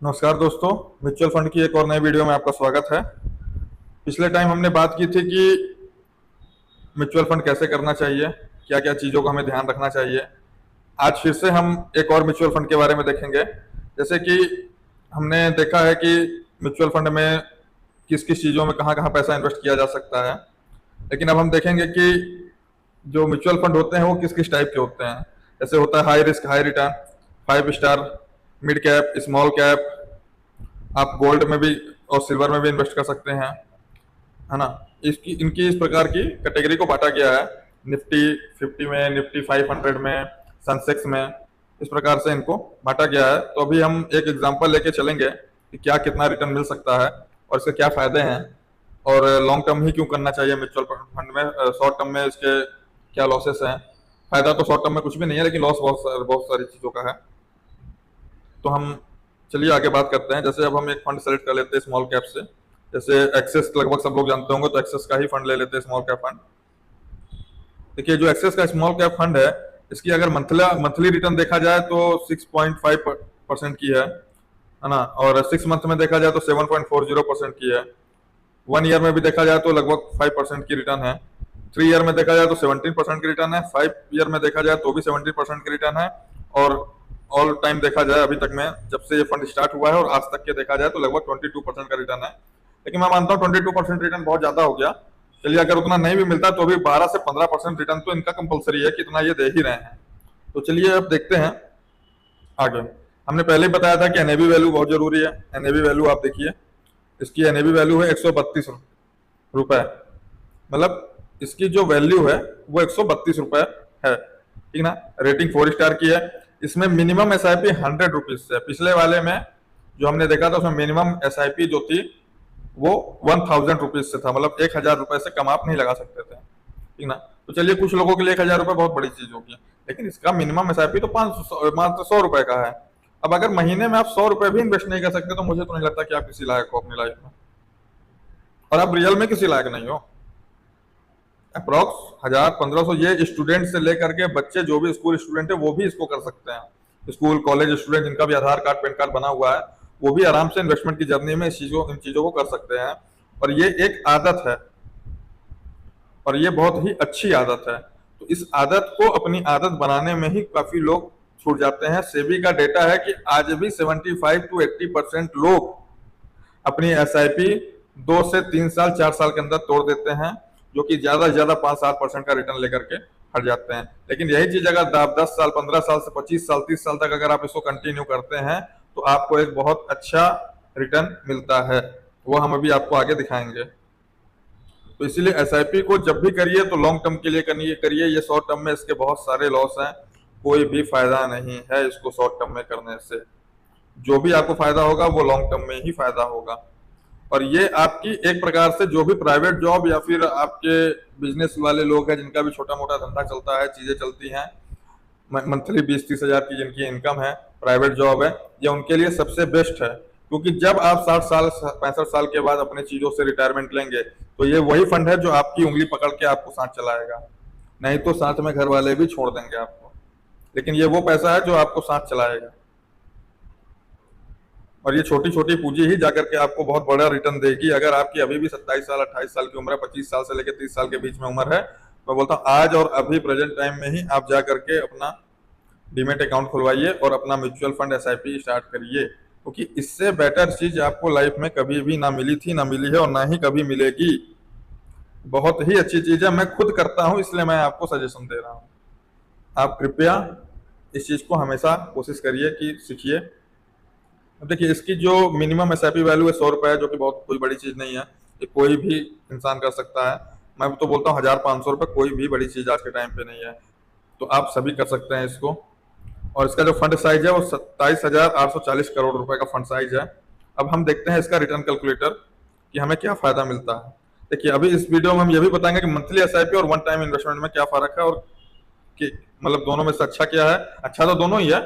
नमस्कार दोस्तों। Mutual fund की एक और नई वीडियो में आपका स्वागत है। पिछले टाइम हमने बात की थी कि म्यूचुअल फंड कैसे करना चाहिए, क्या क्या चीज़ों का हमें ध्यान रखना चाहिए। आज फिर से हम एक और म्यूचुअल फंड के बारे में देखेंगे। जैसे कि हमने देखा है कि म्यूचुअल फंड में किस किस चीज़ों में कहाँ कहाँ पैसा इन्वेस्ट किया जा सकता है, लेकिन अब हम देखेंगे कि जो म्यूचुअल फंड होते हैं वो किस किस टाइप के होते हैं। जैसे होता है high risk high return, 5 star, mid cap, small cap. आप गोल्ड में भी और सिल्वर में भी इन्वेस्ट कर सकते हैं, है ना। इसकी इनकी इस प्रकार की कैटेगरी को बांटा गया है। निफ्टी 50 में, निफ्टी 500 में, सेंसेक्स में, इस प्रकार से इनको बांटा गया है। तो अभी हम एक एग्जांपल लेके चलेंगे कि क्या कितना रिटर्न मिल सकता है और इसके क्या फायदे हैं, और लॉन्ग टर्म ही क्यों करना चाहिए म्यूचुअल फंड में, शॉर्ट टर्म में इसके क्या लॉसेस हैं। फायदा तो शॉर्ट टर्म में कुछ भी नहीं है, लेकिन लॉस बहुत सारी चीज़ों का है। तो हम चलिए आगे बात करते हैं। जैसे अब हम एक फंड सेलेक्ट कर लेते हैं स्मॉल कैप से। जैसे एक्सेस लगभग सब लोग जानते होंगे, तो एक्सेस का ही फंड ले लेते हैं, स्मॉल कैप फंड। देखिए, जो एक्सेस का स्मॉल कैप फंड है, इसकी अगर मंथली रिटर्न देखा जाए तो 6.5% की है ना। और 6 मंथ में देखा जाए तो 7.40% की है। 1 ईयर में भी देखा जाए तो लगभग 5% की रिटर्न है। 3 ईयर में देखा जाए तो 17% की रिटर्न है। 5 ईयर में देखा जाए तो भी 17% की रिटर्न है। और ऑल टाइम देखा जाए अभी तक में, जब से ये फंड स्टार्ट हुआ है और आज तक के देखा जाए तो लगभग 22% का रिटर्न है। लेकिन मैं मानता हूँ 22% रिटर्न बहुत ज्यादा हो गया। चलिए, अगर उतना नहीं भी मिलता तो भी 12 से 15% रिटर्न तो इनका कंपलसरी है कि इतना ये दे ही रहे हैं। तो चलिए अब देखते हैं आगे। हमने पहले ही बताया था कि एनएबी वैल्यू बहुत जरूरी है। एनएबी वैल्यू आप देखिए, इसकी एनएबी वैल्यू है 132 रुपए। मतलब इसकी जो वैल्यू है वो 132 रुपए है, ठीक ना। रेटिंग 4 स्टार की है। इसमें minimum S I P 100 rupees से, पिछले वाले में जो हमने देखा था उसमें मिनिमम एस आई पी जो थी वो 1000 रुपीज से था। मतलब 1000 रुपए से कम आप नहीं लगा सकते थे, ठीक ना। तो चलिए, कुछ लोगों के लिए 1000 रुपए बहुत बड़ी चीज होगी, लेकिन इसका मिनिमम एस आई पी तो 500 मात्र 100 रुपए का है। अब अगर महीने में आप 100 रुपए भी इन्वेस्ट नहीं कर सकते तो मुझे तो नहीं लगता कि आप किसी लायक हो अपनी लाइफ में, और आप रियल में किसी लायक नहीं हो। अप्रोक्स 1000 1500 ये स्टूडेंट से लेकर के बच्चे, जो भी स्कूल स्टूडेंट है वो भी इसको कर सकते हैं। स्कूल कॉलेज स्टूडेंट जिनका भी आधार कार्ड पैन कार्ड बना हुआ है, वो भी आराम से इन्वेस्टमेंट की जर्नी में इन चीजों को कर सकते हैं। और ये एक आदत है, और ये बहुत ही अच्छी आदत है। तो इस आदत को अपनी आदत बनाने में ही काफी लोग छूट जाते हैं। सेबी का डेटा है कि आज भी 75 to 80% लोग अपनी एस आई पी 2 से 3 साल 4 साल के अंदर तोड़ देते हैं, जो कि ज्यादा से ज्यादा 5-7% का रिटर्न लेकर के हट जाते हैं। लेकिन यही चीज अगर आप 10 साल 15 साल से 25 साल 30 साल तक अगर आप इसको कंटिन्यू करते हैं तो आपको एक बहुत अच्छा रिटर्न मिलता है। वो हम अभी आपको आगे दिखाएंगे। तो इसीलिए एस आई पी को जब भी करिए तो लॉन्ग टर्म के लिए करिए। ये शॉर्ट टर्म में इसके बहुत सारे लॉस हैं, कोई भी फायदा नहीं है इसको शॉर्ट टर्म में करने से। जो भी आपको फायदा होगा वो लॉन्ग टर्म में ही फायदा होगा। और ये आपकी एक प्रकार से जो भी प्राइवेट जॉब या फिर आपके बिजनेस वाले लोग हैं जिनका भी छोटा मोटा धंधा चलता है, चीजें चलती हैं, मंथली 20-30 हजार की जिनकी इनकम है, प्राइवेट जॉब है, ये उनके लिए सबसे बेस्ट है। क्योंकि जब आप 60 साल 65 साल के बाद अपने चीजों से रिटायरमेंट लेंगे तो ये वही फंड है जो आपकी उंगली पकड़ के आपको साथ चलाएगा। नहीं तो साथ में घर वाले भी छोड़ देंगे आपको, लेकिन ये वो पैसा है जो आपको साथ चलाएगा। और ये छोटी छोटी पूंजी ही जाकर के आपको बहुत बड़ा रिटर्न देगी। अगर आपकी अभी भी 27 साल 28 साल की उम्र है, 25 साल से लेकर 30 साल के बीच में उम्र है, मैं बोलता हूँ आज और अभी प्रेजेंट टाइम में ही आप जा करके अपना डीमेट अकाउंट खुलवाइए और अपना म्यूचुअल फंड एसआईपी स्टार्ट करिए। क्योंकि इससे बेटर चीज आपको लाइफ में कभी भी ना मिली थी, ना मिली है और ना ही कभी मिलेगी। बहुत ही अच्छी चीज है, मैं खुद करता हूँ इसलिए मैं आपको सजेशन दे रहा हूँ। आप कृपया इस चीज को हमेशा कोशिश करिए कि सीखिए। अब देखिए, इसकी जो मिनिमम एसआईपी वैल्यू है 100 रुपए है, जो कि बहुत कोई बड़ी चीज नहीं है। ये कोई भी इंसान कर सकता है। मैं तो बोलता हूँ 1500 रुपए कोई भी बड़ी चीज आज के टाइम पे नहीं है। तो आप सभी कर सकते हैं इसको। और इसका जो फंड साइज है वो 27,840 करोड़ रुपए का फंड साइज है। अब हम देखते हैं इसका रिटर्न कैलकुलेटर कि हमें क्या फायदा मिलता है। देखिए, अभी इस वीडियो में हम ये भी बताएंगे कि मंथली एसआईपी और वन टाइम इन्वेस्टमेंट में क्या फर्क है, और कि मतलब दोनों में से अच्छा क्या है। अच्छा तो दोनों ही है,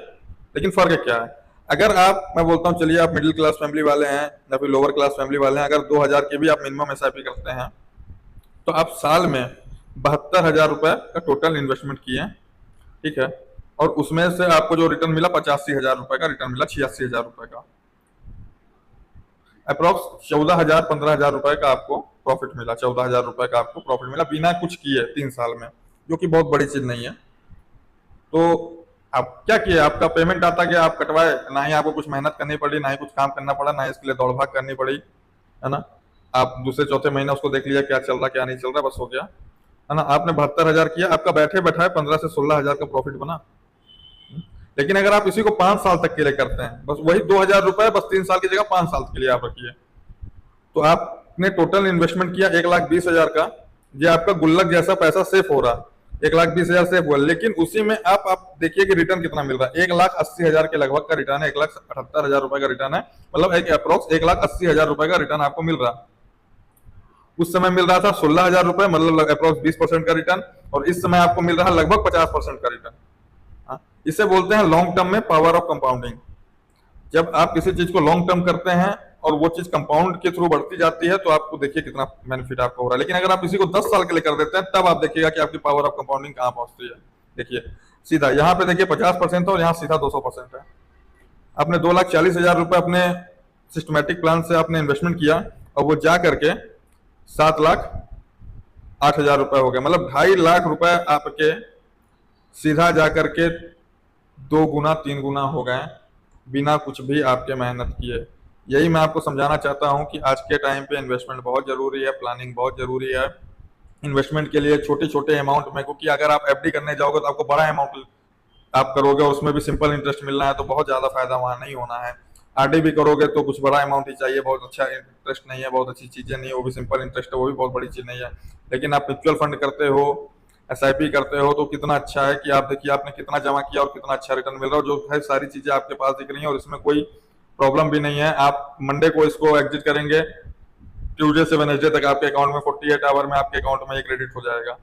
लेकिन फर्क क्या है। अगर आप, मैं बोलता हूँ चलिए आप मिडिल क्लास फैमिली वाले हैं या फिर लोअर क्लास फैमिली वाले हैं, अगर 2000 की भी आप मिनिमम एसआईपी करते हैं तो आप साल में 72,000 रुपए का टोटल इन्वेस्टमेंट किए, ठीक है। और उसमें से आपको जो रिटर्न मिला 85,000 रुपए का रिटर्न मिला, 86,000 रुपए का। अप्रोक्स 14,000 15,000 रुपए का आपको प्रॉफिट मिला, 14,000 रुपए का आपको प्रॉफिट मिला बिना कुछ किए 3 साल में, जो कि बहुत बड़ी चीज नहीं है। तो आप क्या किए, आपका पेमेंट आता गया, आप कटवाए, ना ही आपको कुछ मेहनत करनी पड़ी, ना ही कुछ काम करना पड़ा, ना ही इसके लिए दौड़ भाग करनी पड़ी, है ना। आप दूसरे चौथे महीने उसको देख लिया क्या चल रहा क्या नहीं चल रहा, बस हो गया, है ना। आपने 72,000 किया, आपका बैठे बैठाए 15 से 16,000 का प्रॉफिट बना। लेकिन अगर आप इसी को 5 साल तक के लिए करते हैं, बस वही 2,000 रुपए बस 3 साल की जगह 5 साल के लिए आप रखिए, तो आपने टोटल इन्वेस्टमेंट किया 1,20,000 का, ये आपका गुल्लक जैसा पैसा सेफ हो रहा, 1,20,000 सेफ हुआ। लेकिन उसी में आप देखिए कि रिटर्न कितना मिल रहा है, 1,80,000 के लगभग का रिटर्न है, 1,78,000 रुपए का रिटर्न है, मतलब एक अप्रोक्स 1,80,000 रुपए का रिटर्न आपको मिल रहा। उस समय मिल रहा था 16,000 रुपए, मतलब अप्रोक्स 20% का रिटर्न, और इस समय आपको मिल रहा है लगभग 50% का रिटर्न। इसे बोलते हैं लॉन्ग टर्म में पावर ऑफ कंपाउंडिंग। जब आप किसी चीज को लॉन्ग टर्म करते हैं और वो चीज कंपाउंड के थ्रू बढ़ती जाती है, तो आपको देखिए कितना बेनिफिट आपको हो रहा है। लेकिन अगर आप इसी को 10 साल के लिए कर देते हैं, तब आप देखिएगा कि आपकी पावर ऑफ कंपाउंडिंग कहां पहुंचती है। देखिए सीधा यहाँ पे देखिए 50% है और यहाँ सीधा 200% है। आपने 2,40,000 रुपए अपने सिस्टमेटिक प्लान से आपने इन्वेस्टमेंट किया, और वो जा करके 7,08,000 रुपए हो गए, मतलब 2.5 लाख रुपए आपके सीधा जा करके 2 गुना 3 गुना हो गए, बिना कुछ भी आपके मेहनत किए। यही मैं आपको समझाना चाहता हूं कि आज के टाइम पे इन्वेस्टमेंट बहुत जरूरी है, प्लानिंग बहुत जरूरी है। इन्वेस्टमेंट के लिए छोटे छोटे अमाउंट में, क्योंकि अगर आप एफडी करने जाओगे तो आपको बड़ा अमाउंट आप करोगे और उसमें भी सिंपल इंटरेस्ट मिलना है, तो बहुत ज्यादा फायदा वहां नहीं होना है। आरडी भी करोगे तो कुछ बड़ा अमाउंट ही चाहिए, बहुत अच्छा इंटरेस्ट नहीं है, बहुत अच्छी चीजें नहीं है, वो भी सिंपल इंटरेस्ट है, वो भी बहुत बड़ी चीज नहीं है। लेकिन आप म्यूचुअल फंड करते हो, एसआईपी करते हो, तो कितना अच्छा है कि आप देखिए आपने कितना जमा किया और कितना अच्छा रिटर्न मिल रहा है, जो है सारी चीजें आपके पास दिख रही है, और इसमें कोई प्रॉब्लम भी नहीं है। आप मंडे को इसको एग्जिट करेंगे, ट्यूजडे से वेडनेसडे तक आपके अकाउंट में 48 आवर में आपके अकाउंट में ये क्रेडिट हो जाएगा।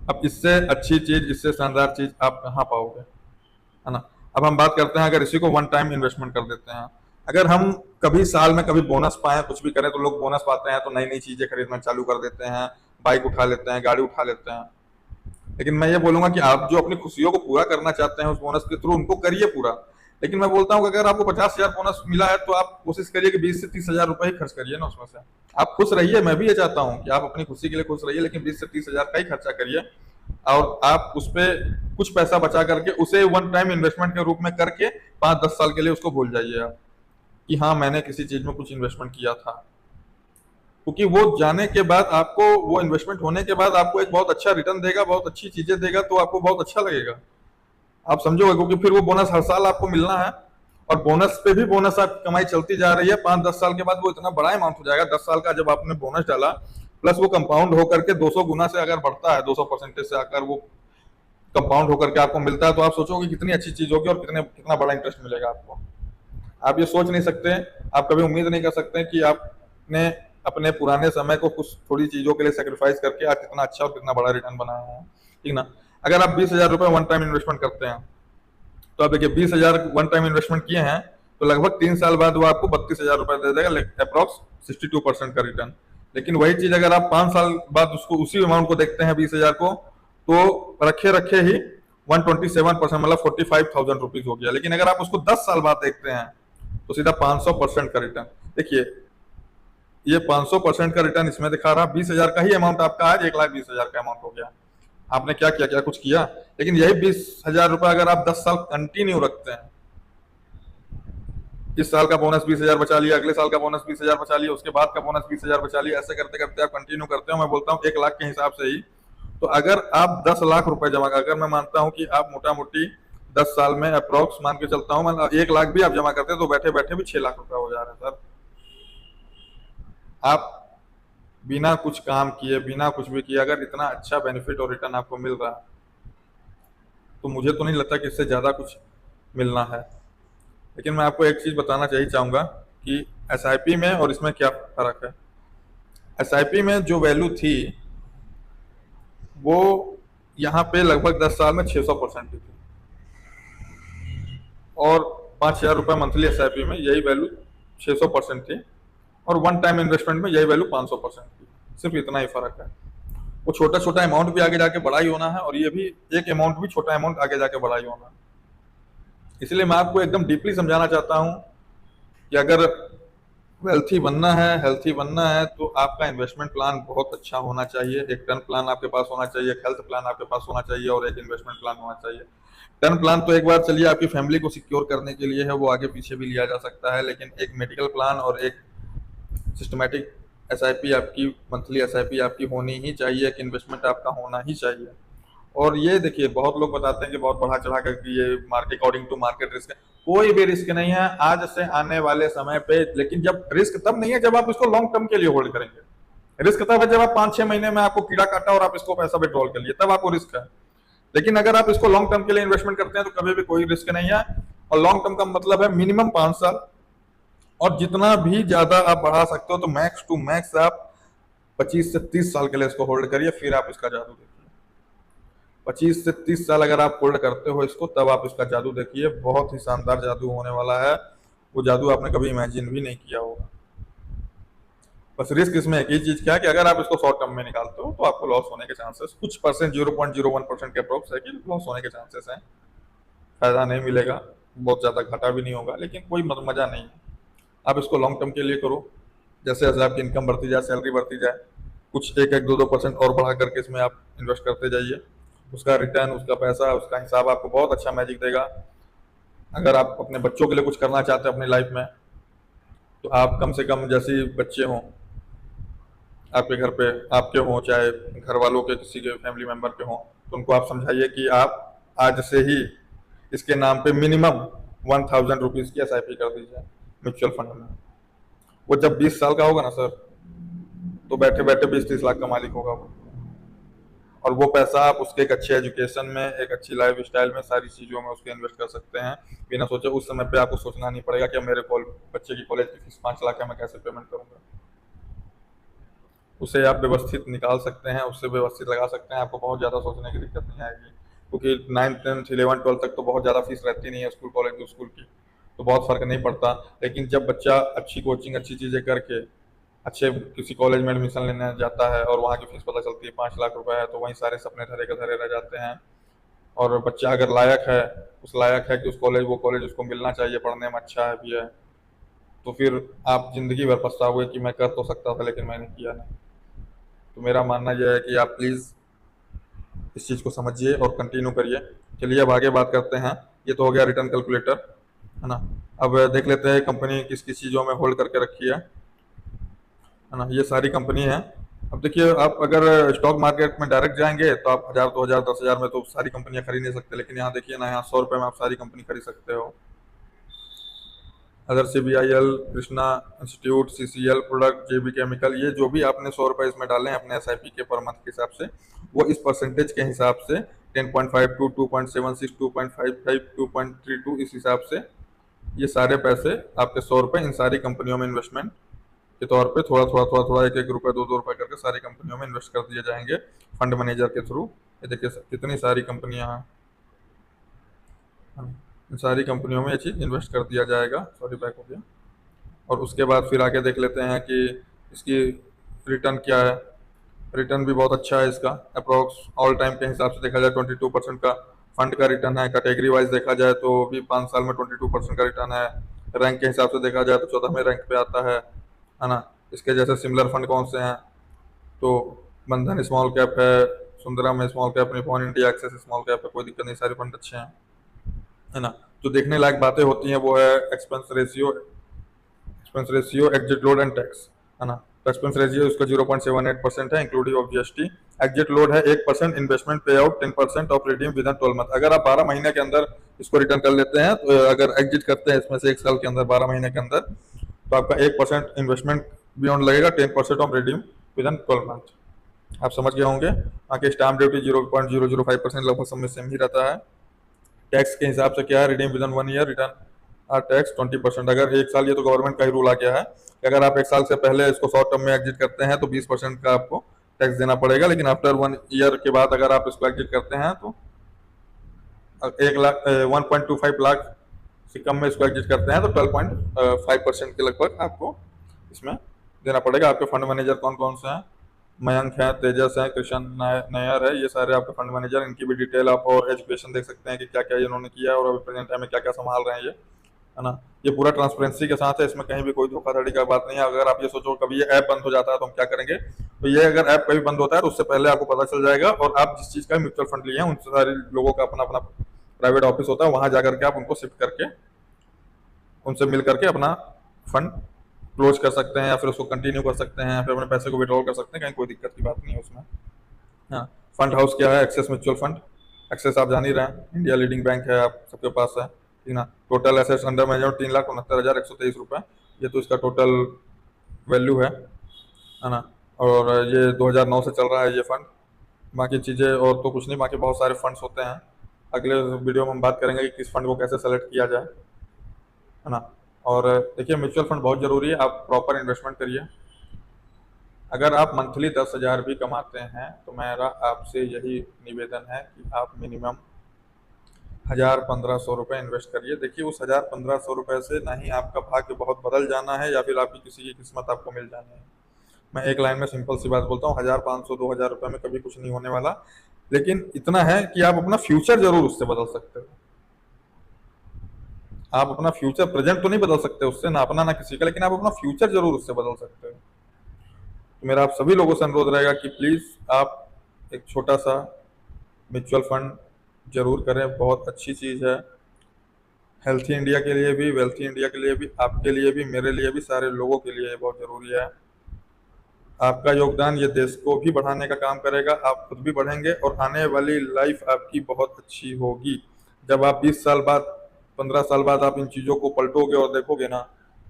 अब इससे अच्छी चीज, इससे शानदार चीज आप कहाँ पाओगे, है ना। अब हम बात करते हैं, अगर इसी को वन टाइम इन्वेस्टमेंट कर देते हैं, अगर हम कभी साल में कभी बोनस पाए, कुछ भी करें, तो लोग बोनस पाते हैं तो नई नई चीजें खरीदना चालू कर देते हैं, बाइक उठा लेते हैं, गाड़ी उठा लेते हैं। लेकिन मैं ये बोलूंगा कि आप जो अपनी खुशियों को पूरा करना चाहते हैं उस बोनस के थ्रू, उनको करिए पूरा। लेकिन मैं बोलता हूँ कि अगर आपको 50,000 बोनस मिला है, तो आप कोशिश करिए कि 20 से 30,000 रुपए ही खर्च करिए ना उसमें से। आप खुश रहिए, मैं भी ये चाहता हूँ कि आप अपनी खुशी के लिए खुश रहिए, लेकिन 20 से 30,000 का ही खर्चा करिए, और आप उस पर कुछ पैसा बचा करके उसे वन टाइम इन्वेस्टमेंट के रूप में करके 5-10 साल के लिए उसको भूल जाइए आप, कि हाँ मैंने किसी चीज में कुछ इन्वेस्टमेंट किया था। क्योंकि वो जाने के बाद आपको, वो इन्वेस्टमेंट होने के बाद आपको एक बहुत अच्छा रिटर्न देगा, बहुत अच्छी चीजें देगा, तो आपको बहुत अच्छा लगेगा, आप समझोगे। क्योंकि फिर वो बोनस हर साल आपको मिलना है, और बोनस पे भी बोनस आपकी कमाई चलती जा रही है। 5-10 साल के बाद वो इतना बड़ा अमाउंट हो जाएगा, 10 साल का जब आपने बोनस डाला, प्लस वो कंपाउंड होकर के 200 गुना से अगर बढ़ता है, 200% से आकर वो कंपाउंड होकर के आपको मिलता है, तो आप सोचोगे कितनी अच्छी चीज होगी और कितना बड़ा इंटरेस्ट मिलेगा आपको। आप ये सोच नहीं सकते, आप कभी उम्मीद नहीं कर सकते कि आपने अपने पुराने समय को कुछ थोड़ी चीजों के लिए सेक्रीफाइस करके आज कितना अच्छा और कितना बड़ा रिटर्न बनाया है, ठीक ना। अगर आप 20,000 रुपए वन टाइम इन्वेस्टमेंट करते हैं, तो आप देखिए 20,000 वन टाइम इन्वेस्टमेंट किए हैं, तो लगभग 3 साल बाद वो आपको 32,000 रुपए दे देगा, अप्रॉक्स 62% का रिटर्न। लेकिन वही चीज अगर आप 5 साल बाद उसको उसी अमाउंट को देखते हैं 20,000 को, तो रखे रखे ही 127%, मतलब 45,000 रुपीज हो गया। लेकिन अगर आप उसको 10 साल बाद देखते हैं, तो सीधा 500% का रिटर्न। देखिए ये 500% का रिटर्न इसमें दिखा रहा, 20,000 का ही अमाउंट आपका आज 1,20,000 का अमाउंट हो गया। आपने क्या किया, क्या कुछ किया। लेकिन यही 20,000 रुपए अगर आप 10 साल कंटिन्यू रखते हैं, इस साल का बोनस 20,000 बचा लिया, अगले साल का बोनस 20,000 बचा लिया, उसके बाद का बोनस 20,000 बचा लिया, ऐसे करते करते आप कंटिन्यू करते हो, मैं बोलता हूँ 1 लाख के हिसाब से ही, तो अगर आप 10 लाख रुपए जमा कर, अगर मैं मानता हूँ कि आप मोटा मोटी 10 साल में अप्रोक्स मान के चलता हूँ, मैं 1 लाख भी आप जमा करते हैं, तो बैठे बैठे भी 6 लाख रुपए हो जा रहे हैं सर। आप बिना कुछ काम किए, बिना कुछ भी किए, अगर इतना अच्छा बेनिफिट और रिटर्न आपको मिल रहा है, तो मुझे तो नहीं लगता कि इससे ज्यादा कुछ मिलना है। लेकिन मैं आपको एक चीज बताना चाहिए चाहूंगा कि एसआईपी में और इसमें क्या फर्क है। एसआईपी में जो वैल्यू थी वो यहाँ पे लगभग 10 साल में 600% की थी, और 5,000 रुपए मंथली एसआईपी में यही वैल्यू 600% थी, और वन टाइम इन्वेस्टमेंट में यही वैल्यू 500% थी। सिर्फ इतना ही फर्क है। वो छोटा छोटा अमाउंट भी आगे जाके बड़ा ही होना है, और ये भी एक अमाउंट भी छोटा अमाउंट आगे जाके बड़ा ही होना है। इसलिए मैं आपको एकदम डीपली समझाना चाहता हूं कि अगर वेल्थी बनना है, हेल्थी बनना है, तो आपका इन्वेस्टमेंट प्लान बहुत अच्छा होना चाहिए। एक टर्म प्लान आपके पास होना चाहिए, एक हेल्थ प्लान आपके पास होना चाहिए और एक इन्वेस्टमेंट प्लान होना चाहिए। टर्म प्लान तो एक बार चलिए आपकी फैमिली को सिक्योर करने के लिए है, वो आगे पीछे भी लिया जा सकता है, लेकिन एक मेडिकल प्लान और एक सिस्टमेटिक एसआईपी आपकी, मंथली एसआईपी आपकी होनी ही चाहिए, एक इन्वेस्टमेंट आपका होना ही चाहिए। और ये देखिए, बहुत लोग बताते हैं कि बहुत बढ़ा चढ़ा कर कि ये market according to market risk है। कोई भी रिस्क नहीं है आज से आने वाले समय पे, लेकिन जब रिस्क तब नहीं है जब आप इसको लॉन्ग टर्म के लिए होल्ड करेंगे। रिस्क तब है जब आप 5-6 महीने में आपको कीड़ा काटा और आप इसको पैसा विड्रॉल कर लिए, तब आपको रिस्क है। लेकिन अगर आप इसको लॉन्ग टर्म के लिए इन्वेस्टमेंट करते हैं तो कभी भी कोई रिस्क नहीं है। और लॉन्ग टर्म का मतलब है मिनिमम 5 साल, और जितना भी ज्यादा आप बढ़ा सकते हो तो मैक्स टू मैक्स आप 25 से 30 साल के लिए इसको होल्ड करिए, फिर आप इसका जादू देखिए। 25 से 30 साल अगर आप होल्ड करते हो इसको, तब आप इसका जादू देखिए, बहुत ही शानदार जादू होने वाला है। वो जादू आपने कभी इमेजिन भी नहीं किया होगा। बस रिस्क इसमें एक ही चीज क्या है कि अगर आप इसको शॉर्ट टर्म में निकालते हो तो आपको लॉस होने के चांसेस कुछ परसेंट, 0.01% के अप्रोक्स है कि लॉस होने के चांसेस हैं। फायदा नहीं मिलेगा, बहुत ज्यादा घाटा भी नहीं होगा, लेकिन कोई मजा नहीं है। आप इसको लॉन्ग टर्म के लिए करो। जैसे जैसे आपकी इनकम बढ़ती जाए, सैलरी बढ़ती जाए, कुछ 1-1, 2-2% और बढ़ा करके इसमें आप इन्वेस्ट करते जाइए। उसका रिटर्न, उसका पैसा, उसका हिसाब आपको बहुत अच्छा मैजिक देगा। अगर आप अपने बच्चों के लिए कुछ करना चाहते हैं अपनी लाइफ में, तो आप कम से कम, जैसे बच्चे हों आपके घर पे, आपके हों चाहे घर वालों के किसी के फैमिली मेंबर के हों, तो उनको आप समझाइए कि आप आज से ही इसके नाम पे मिनिमम 1000 रुपीज़ की एसआईपी कर दीजिए म्यूचुअल फंड में। वो जब 20 साल का होगा ना सर, तो बैठे बैठे 20-30 लाख का मालिक होगा वो। और वो पैसा आप उसके एक अच्छे एजुकेशन में, एक अच्छी लाइफ स्टाइल में, सारी चीज़ों में उसके इन्वेस्ट कर सकते हैं बिना सोचे। उस समय पे आपको सोचना नहीं पड़ेगा कि अब मेरे बच्चे की कॉलेज की फीस 5 लाख है, मैं कैसे पेमेंट करूंगा। उसे आप व्यवस्थित निकाल सकते हैं, उससे व्यवस्थित लगा सकते हैं, आपको बहुत ज़्यादा सोचने की दिक्कत नहीं आएगी। क्योंकि 9th 10th 11th 12th तक तो बहुत ज़्यादा फीस रहती नहीं है स्कूल कॉलेज स्कूल की, तो बहुत फर्क नहीं पड़ता। लेकिन जब बच्चा अच्छी कोचिंग, अच्छी चीज़ें करके अच्छे किसी कॉलेज में एडमिशन लेने जाता है और वहाँ की फीस पता चलती है 5 लाख रुपए है, तो वहीं सारे सपने धरे के धरे रह जाते हैं। और बच्चा अगर लायक है, उस लायक है कि उस कॉलेज, वो कॉलेज उसको मिलना चाहिए, पढ़ने में अच्छा है भी है, तो फिर आप जिंदगी भर पछताओगे कि मैं कर तो सकता था लेकिन मैंने किया नहीं। तो मेरा मानना यह है कि आप प्लीज़ इस चीज़ को समझिए और कंटिन्यू करिए। चलिए अब आगे बात करते हैं। ये तो हो गया रिटर्न कैलकुलेटर, है ना। अब देख लेते हैं कंपनी किस किस चीज़ों में होल्ड करके रखी है ना। ये सारी कंपनी है। अब देखिए, आप अगर स्टॉक मार्केट में डायरेक्ट जाएंगे तो आप 1000, 2000, 10,000 में तो सारी कंपनियां खरीद नहीं सकते, लेकिन यहाँ देखिए ना, यहाँ 100 रुपये में आप सारी कंपनी खरीद सकते हो। Other CBIL, Krishna institute, CCL product, JB chemical, ये जो भी आपने 100 रुपये इसमें डाले हैं अपने SIP के पर मंथ के हिसाब से, वो इस परसेंटेज के हिसाब से 10.52, 2.76, 2.55, 2.32, इस हिसाब से ये सारे पैसे आपके 100 रुपये इन सारी कंपनियों में इन्वेस्टमेंट के तौर पे थोड़ा थोड़ा थोड़ा थोड़ा, 1-1 रुपये, 2-2 रुपये करके सारी कंपनियों में इन्वेस्ट कर दिए जाएंगे फंड मैनेजर के थ्रू। ये देखिए कितनी सारी कंपनियां हैं, इन सारी कंपनियों में ये चीज़ इन्वेस्ट कर दिया जाएगा। सॉरी, बैक हो गया। और उसके बाद फिर आगे देख लेते हैं कि इसकी रिटर्न क्या है। रिटर्न भी बहुत अच्छा है इसका, अप्रोक्स ऑल टाइम के हिसाब से देखा जाए 22% का फंड का रिटर्न है। कैटेगरी वाइज देखा जाए तो भी 5 साल में 22% का रिटर्न है। रैंक के हिसाब से देखा जाए तो 14वें रैंक पे आता है ना। इसके जैसे सिमिलर फंड कौन से हैं, तो बंधन स्मॉल कैप है, Sundaram small cap, Nippon India access small cap है, कोई दिक्कत नहीं, सारे फंड अच्छे हैं, है ना। जो देखने लायक बातें होती हैं वो है expense ratio, exit load and tax, है ना। तो एक्सपेंस रेशियो उसका 0.78% है including of GST। Exit load है 1% इन्वेस्टमेंट पे out, 10% of redeem with in 12 month. अगर आप 12 महीने के अंदर इसको रिटर्न कर लेते हैं, तो अगर एग्जिट करते हैं इसमें से 1 साल के अंदर, 12 महीने के अंदर, तो आपका 1% इन्वेस्टमेंट बियॉन्ड लगेगा, 10% of redeem with in 12 month. आप समझ गए होंगे। बाकी स्टाम्प ड्यूटी 0.005% लगभग सब में सेम ही रहता है। टैक्स के हिसाब से क्या है, redeem within 1 year, return are tax 20%। अगर 1 साल, ये तो गवर्नमेंट का ही रूल आ गया है कि अगर आप 1 साल से पहले इसको शॉर्ट टर्म में एग्जिट करते हैं तो 20% का आपको टैक्स देना पड़ेगा। लेकिन आफ्टर 1 ईयर के बाद अगर आप इसको एग्जिट करते हैं तो 1.25 लाख से कम में इसको एग्जिट करते हैं तो 12.5% के लगभग आपको इसमें देना पड़ेगा। आपके फंड मैनेजर कौन कौन से हैं, मयंक है, तेजस है, कृष्ण नायर है, ये सारे आपके फंड मैनेजर। इनकी भी डिटेल आप और एजुकेशन देख सकते हैं कि क्या क्या इन्होंने किया है और अभी प्रेजेंट टाइम में क्या क्या संभाल रहे हैं ये। है ना। ये पूरा ट्रांसपेरेंसी के साथ है, इसमें कहीं भी कोई धोखाधड़ी का बात नहीं है। अगर आप ये सोचो कभी ये ऐप बंद हो जाता है तो हम क्या करेंगे, तो ये अगर ऐप कभी बंद होता है तो उससे पहले आपको पता चल जाएगा, और आप जिस चीज़ का म्यूचुअल फंड लिए हैं उन सारे लोगों का अपना अपना प्राइवेट ऑफिस होता है, वहां जाकर के आप उनको शिफ्ट करके उनसे मिल करके अपना फंड क्लोज कर सकते हैं, या फिर उसको कंटिन्यू कर सकते हैं, या फिर अपने पैसे को विड्रॉल कर सकते हैं, कहीं कोई दिक्कत की बात नहीं है उसमें। हाँ, फंड हाउस क्या है? Access mutual fund. एक्सेस आप जान ही रहे हैं, इंडिया लीडिंग बैंक है, आप सबके पास है, ठीक ना। टोटल एसेट्स अंडर मैनेजमेंट 3,69,123 रुपये, ये तो इसका टोटल वैल्यू है ना। और ये 2009 से चल रहा है ये फंड। बाकी चीज़ें और तो कुछ नहीं, बाकी बहुत सारे फंड्स होते हैं। अगले वीडियो में हम बात करेंगे कि किस फंड को कैसे सेलेक्ट किया जाए, है ना। और देखिए, म्यूचुअल फंड बहुत ज़रूरी है, आप प्रॉपर इन्वेस्टमेंट करिए। अगर आप मंथली 10,000 भी कमाते हैं तो मेरा आपसे यही निवेदन है कि आप मिनिमम 1,000-1,500 रुपये इन्वेस्ट करिए। देखिए, उस 1,000-1,500 रुपये से ना ही आपका भाग्य बहुत बदल जाना है, या फिर आपकी किसी की किस्मत आपको मिल जानी है। मैं एक लाइन में सिंपल सी बात बोलता हूँ, 1,500-2,000 रुपये में कभी कुछ नहीं होने वाला, लेकिन इतना है कि आप अपना फ्यूचर जरूर उससे बदल सकते हो। आप अपना फ्यूचर, प्रेजेंट तो नहीं बदल सकते उससे, ना अपना ना किसी का, लेकिन आप अपना फ्यूचर जरूर उससे बदल सकते हो। तो मेरा आप सभी लोगों से अनुरोध रहेगा कि प्लीज़ आप एक छोटा सा म्यूचुअल फंड जरूर करें, बहुत अच्छी चीज़ है। हेल्थी इंडिया के लिए भी, वेल्थी इंडिया के लिए भी, आपके लिए भी, मेरे लिए भी, सारे लोगों के लिए ये बहुत ज़रूरी है। आपका योगदान ये देश को भी बढ़ाने का काम करेगा, आप खुद भी बढ़ेंगे, और आने वाली लाइफ आपकी बहुत अच्छी होगी। जब आप 20 साल बाद, 15 साल बाद आप इन चीज़ों को पलटोगे और देखोगे ना,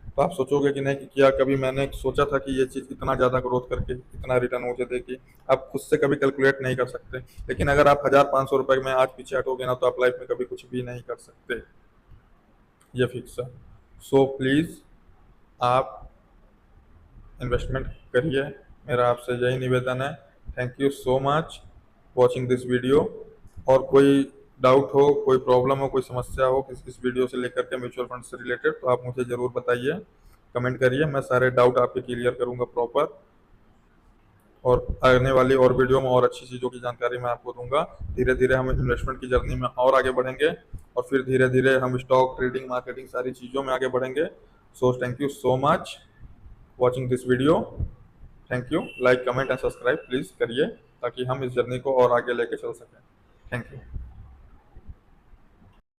तो आप सोचोगे कि नहीं, कि क्या कभी मैंने सोचा था कि ये चीज़ इतना ज़्यादा ग्रोथ करके इतना रिटर्न मुझे देगी। आप खुद से कभी कैलकुलेट नहीं कर सकते, लेकिन अगर आप 1,000-500 रुपये में आज पीछे हटोगे ना, तो आप लाइफ में कभी कुछ भी नहीं कर सकते, ये फिक्स है। सो प्लीज़ आप इन्वेस्टमेंट करिए, मेरा आपसे यही निवेदन है। Thank you so much watching this video. और कोई डाउट हो, कोई प्रॉब्लम हो, कोई समस्या हो इस वीडियो से लेकर के म्यूचुअल फंड से रिलेटेड, तो आप मुझे ज़रूर बताइए, कमेंट करिए, मैं सारे डाउट आपके क्लियर करूँगा प्रॉपर। और आने वाली और वीडियो में और अच्छी चीज़ों की जानकारी मैं आपको दूंगा। धीरे धीरे हम इन्वेस्टमेंट की जर्नी में और आगे बढ़ेंगे, और फिर धीरे धीरे हम स्टॉक ट्रेडिंग, मार्केटिंग, सारी चीज़ों में आगे बढ़ेंगे। So thank you so much watching this video. Thank you. Like, comment and subscribe please करिए, ताकि हम इस जर्नी को और आगे लेके चल सकें। Thank you.